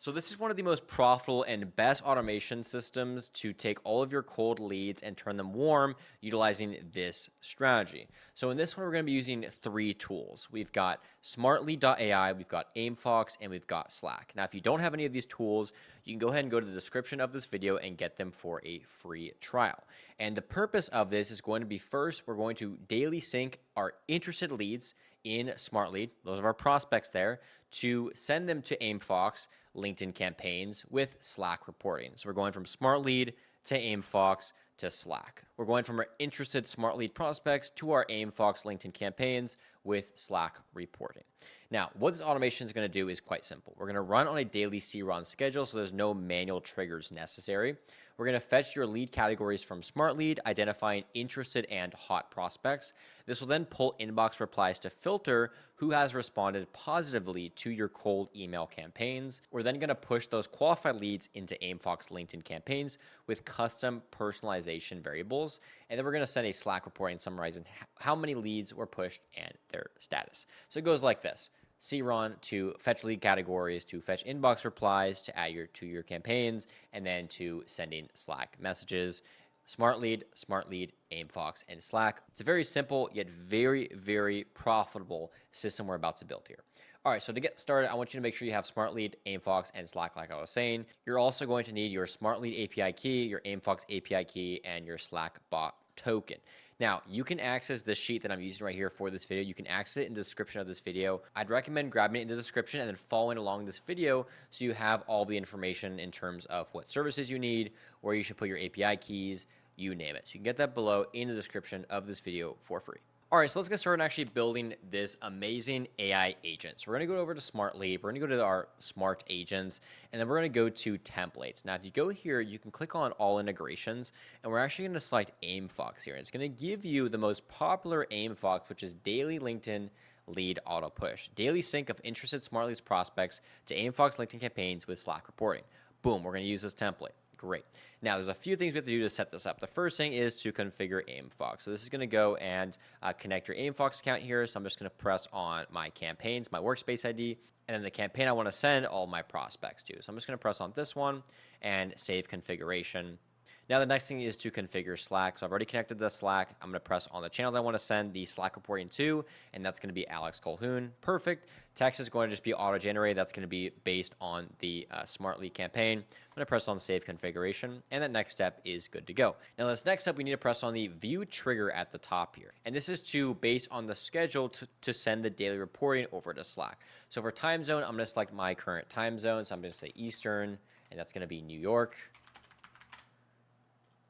So this is one of the most profitable and best automation systems to take all of your cold leads and turn them warm utilizing this strategy. So in this one, we're going to be using three tools. We've got SmartLead.ai, we've got Aimfox, and we've got Slack. Now, if you don't have any of these tools, you can go ahead and go to the description of this video and get them for a free trial. And the purpose of this is going to be, first, we're going to daily sync our interested leads in SmartLead, those are our prospects there, to send them to Aimfox LinkedIn campaigns with Slack reporting. So we're going from SmartLead to Aimfox to Slack. We're going from our interested SmartLead prospects to our Aimfox LinkedIn campaigns with Slack reporting. Now, what this automation is going to do is quite simple. We're going to run on a daily CRON schedule, so there's no manual triggers necessary. We're going to fetch your lead categories from SmartLead, identifying interested and hot prospects. This will then pull inbox replies to filter who has responded positively to your cold email campaigns. We're then going to push those qualified leads into Aimfox LinkedIn campaigns with custom personalization variables. And then we're going to send a Slack reporting summarizing how many leads were pushed and their status. So it goes like this. CRON to fetch lead categories, to fetch inbox replies, to add to your campaigns, and then to sending Slack messages. SmartLead, Aimfox, and Slack. It's a very simple yet very, very profitable system we're about to build here. All right, so to get started, I want you to make sure you have SmartLead, Aimfox, and Slack like I was saying. You're also going to need your SmartLead API key, your Aimfox API key, and your Slack bot token. Now, you can access this sheet that I'm using right here for this video. You can access it in the description of this video. I'd recommend grabbing it in the description and then following along this video so you have all the information in terms of what services you need, where you should put your API keys, you name it. So you can get that below in the description of this video for free. All right, so let's get started actually building this amazing AI agent. So we're going to go over to SmartLead. We're going to go to our SmartAgents, and then we're going to go to templates. Now, if you go here, you can click on all integrations, and we're actually going to select Aimfox here. It's going to give you the most popular Aimfox, which is daily LinkedIn lead auto push. Daily sync of interested SmartLeads prospects to Aimfox LinkedIn campaigns with Slack reporting. Boom, we're going to use this template. Great. Now, there's a few things we have to do to set this up. The first thing is to configure Aimfox. So this is going to go and connect your Aimfox account here. So I'm just going to press on my campaigns, my workspace ID, and then the campaign I want to send all my prospects to. So I'm just going to press on this one and save configuration. Now, the next thing is to configure Slack. So I've already connected the Slack. I'm going to press on the channel that I want to send the Slack reporting to, and that's going to be Alex Colhoun. Perfect. Text is going to just be auto-generated. That's going to be based on the SmartLead campaign. I'm going to press on Save Configuration, and that next step is good to go. Now, this next step, we need to press on the View Trigger at the top here. And this is to base on the schedule to send the daily reporting over to Slack. So for time zone, I'm going to select my current time zone. So I'm going to say Eastern, and that's going to be New York,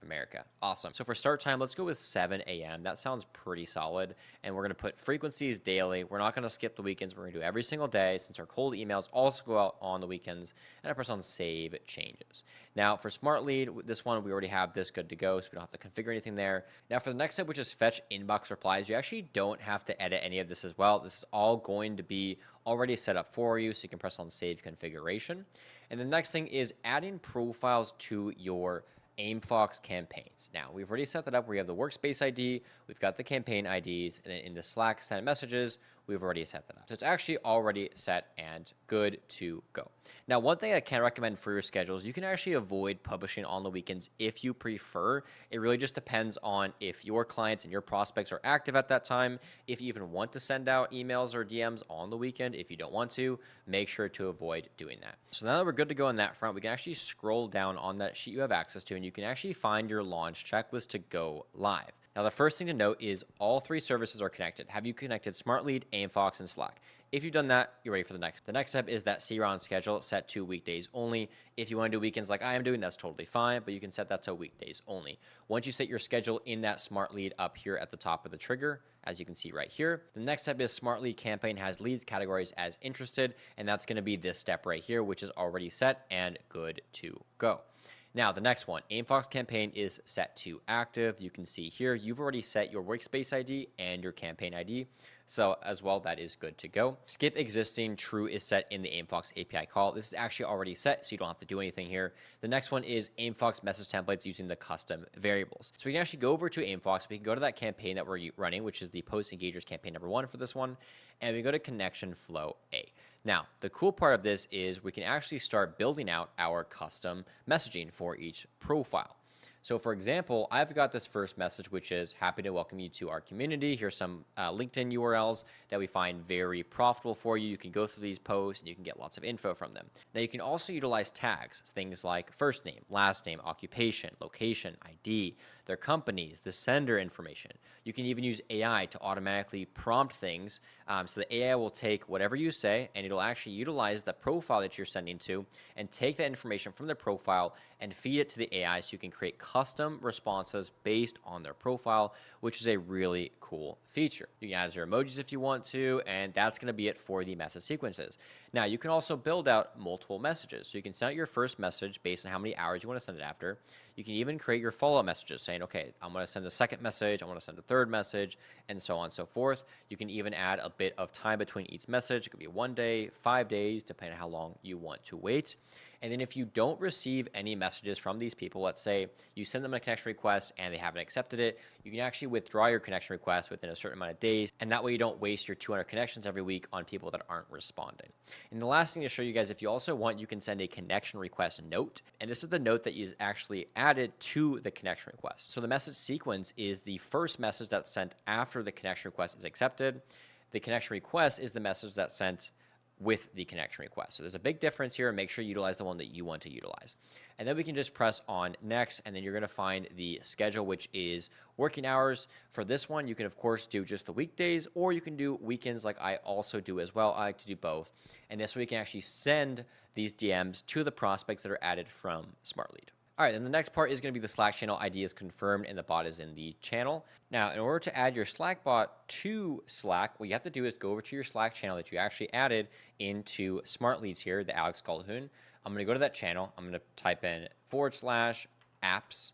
America. Awesome. So for start time, let's go with 7 a.m. That sounds pretty solid. And we're going to put frequencies daily. We're not going to skip the weekends. We're going to do every single day since our cold emails also go out on the weekends. And I press on Save Changes. Now for SmartLead, this one, we already have this good to go, so we don't have to configure anything there. Now for the next step, which is fetch inbox replies, you actually don't have to edit any of this as well. This is all going to be already set up for you, so you can press on Save Configuration. And the next thing is adding profiles to your Aimfox campaigns. Now, we've already set that up where you have the workspace ID, we've got the campaign IDs, and then in the Slack sent messages, we've already set that up. So it's actually already set and good to go. Now, one thing I can recommend for your schedules, you can actually avoid publishing on the weekends if you prefer. It really just depends on if your clients and your prospects are active at that time. If you even want to send out emails or DMs on the weekend, if you don't want to, make sure to avoid doing that. So now that we're good to go on that front, we can actually scroll down on that sheet you have access to, and you can actually find your launch checklist to go live. Now, the first thing to note is all three services are connected. Have you connected SmartLead, Aimfox, and Slack? If you've done that, you're ready for the next. The next step is that CRON schedule set to weekdays only. If you want to do weekends like I am doing, that's totally fine, but you can set that to weekdays only. Once you set your schedule in that SmartLead up here at the top of the trigger, as you can see right here, the next step is SmartLead campaign has leads categories as interested, and that's going to be this step right here, which is already set and good to go. Now, the next one, Aimfox campaign is set to active. You can see here, you've already set your workspace ID and your campaign ID. So as well, that is good to go. Skip existing true is set in the Aimfox API call. This is actually already set, so you don't have to do anything here. The next one is Aimfox message templates using the custom variables. So we can actually go over to Aimfox. We can go to that campaign that we're running, which is the post engagers campaign number 1 for this one. And we go to connection flow A. Now, the cool part of this is we can actually start building out our custom messaging for each profile. So for example, I've got this first message, which is happy to welcome you to our community. Here's some LinkedIn URLs that we find very profitable for you. You can go through these posts and you can get lots of info from them. Now you can also utilize tags, things like first name, last name, occupation, location, ID, their companies, the sender information. You can even use AI to automatically prompt things. So the AI will take whatever you say and it'll actually utilize the profile that you're sending to and take that information from their profile and feed it to the AI so you can create custom responses based on their profile, which is a really cool feature. You can add your emojis if you want to, and that's going to be it for the message sequences. Now, you can also build out multiple messages. So you can send out your first message based on how many hours you want to send it after. You can even create your follow-up messages saying, okay, I'm going to send a second message, I want to send a third message, and so on and so forth. You can even add a bit of time between each message. It could be 1 day, 5 days, depending on how long you want to wait. And then if you don't receive any messages from these people, let's say you send them a connection request and they haven't accepted it, you can actually withdraw your connection request within a certain amount of days. And that way you don't waste your 200 connections every week on people that aren't responding. And the last thing to show you guys, if you also want, you can send a connection request note. And this is the note that is actually added to the connection request. So the message sequence is the first message that's sent after the connection request is accepted. The connection request is the message that's sent with the connection request. So there's a big difference here, and make sure you utilize the one that you want to utilize. And then we can just press on next, and then you're going to find the schedule, which is working hours. For this one, you can of course do just the weekdays, or you can do weekends like I also do as well. I like to do both. And this way we can actually send these DMs to the prospects that are added from SmartLead. All right, then the next part is going to be the Slack channel ID is confirmed and the bot is in the channel. Now, in order to add your Slack bot to Slack, what you have to do is go over to your Slack channel that you actually added into SmartLeads here, the Alex Calhoun. I'm going to go to that channel. I'm going to type in /apps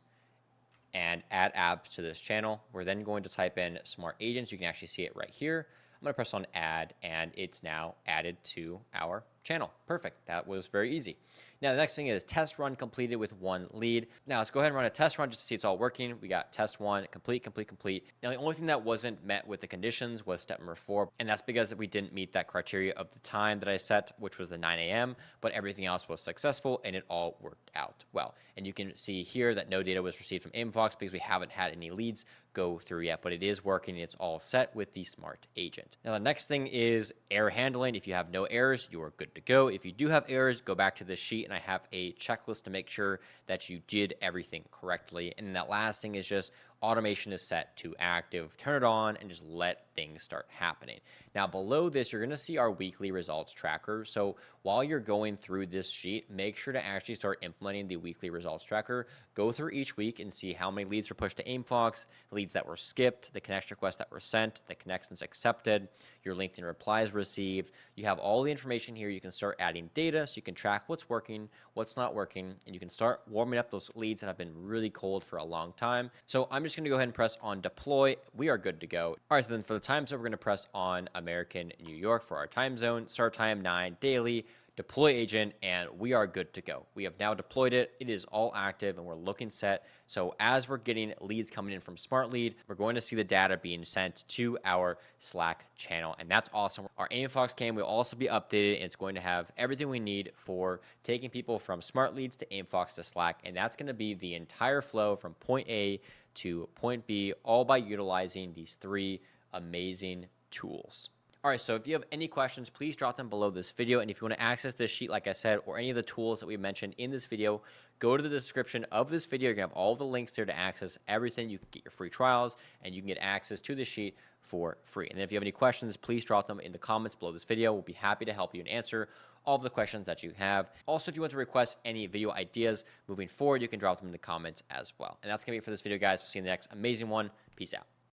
and add apps to this channel. We're then going to type in SmartAgents. You can actually see it right here. I'm going to press on add, and it's now added to our channel. Perfect. That was very easy. Now, the next thing is test run completed with 1 lead. Now, let's go ahead and run a test run just to see it's all working. We got test 1, complete. Now, the only thing that wasn't met with the conditions was step number 4, and that's because we didn't meet that criteria of the time that I set, which was the 9 a.m., but everything else was successful, and it all worked out well. And you can see here that no data was received from Aimfox because we haven't had any leads go through yet, but it is working. It's all set with the Smart Agent. Now, the next thing is error handling. If you have no errors, you are good to go. If you do have errors, go back to this sheet, and I have a checklist to make sure that you did everything correctly. And then that last thing is just automation is set to active. Turn it on and just let things start happening. Now, below this, you're going to see our weekly results tracker. So while you're going through this sheet, make sure to actually start implementing the weekly results tracker. Go through each week and see how many leads were pushed to Aimfox, leads that were skipped, the connection requests that were sent, the connections accepted, your LinkedIn replies received. You have all the information here. You can start adding data so you can track what's working, what's not working, and you can start warming up those leads that have been really cold for a long time. So I'm just going to go ahead and press on deploy. We are good to go. All right, so then for the time zone, we're going to press on American New York for our time zone. Start time 9 daily. Deploy agent, and we are good to go. We have now deployed it. It is all active and we're looking set. So as we're getting leads coming in from SmartLead, we're going to see the data being sent to our Slack channel, and that's awesome. Our Aimfox cam will also be updated, and it's going to have everything we need for taking people from SmartLeads to Aimfox to Slack, and that's going to be the entire flow from point A to point B, all by utilizing these 3 amazing tools. All right, so if you have any questions, please drop them below this video. And if you want to access this sheet, like I said, or any of the tools that we mentioned in this video, go to the description of this video. You're going to have all the links there to access everything. You can get your free trials, and you can get access to the sheet for free. And then if you have any questions, please drop them in the comments below this video. We'll be happy to help you and answer all of the questions that you have. Also, if you want to request any video ideas moving forward, you can drop them in the comments as well. And that's going to be it for this video, guys. We'll see you in the next amazing one. Peace out.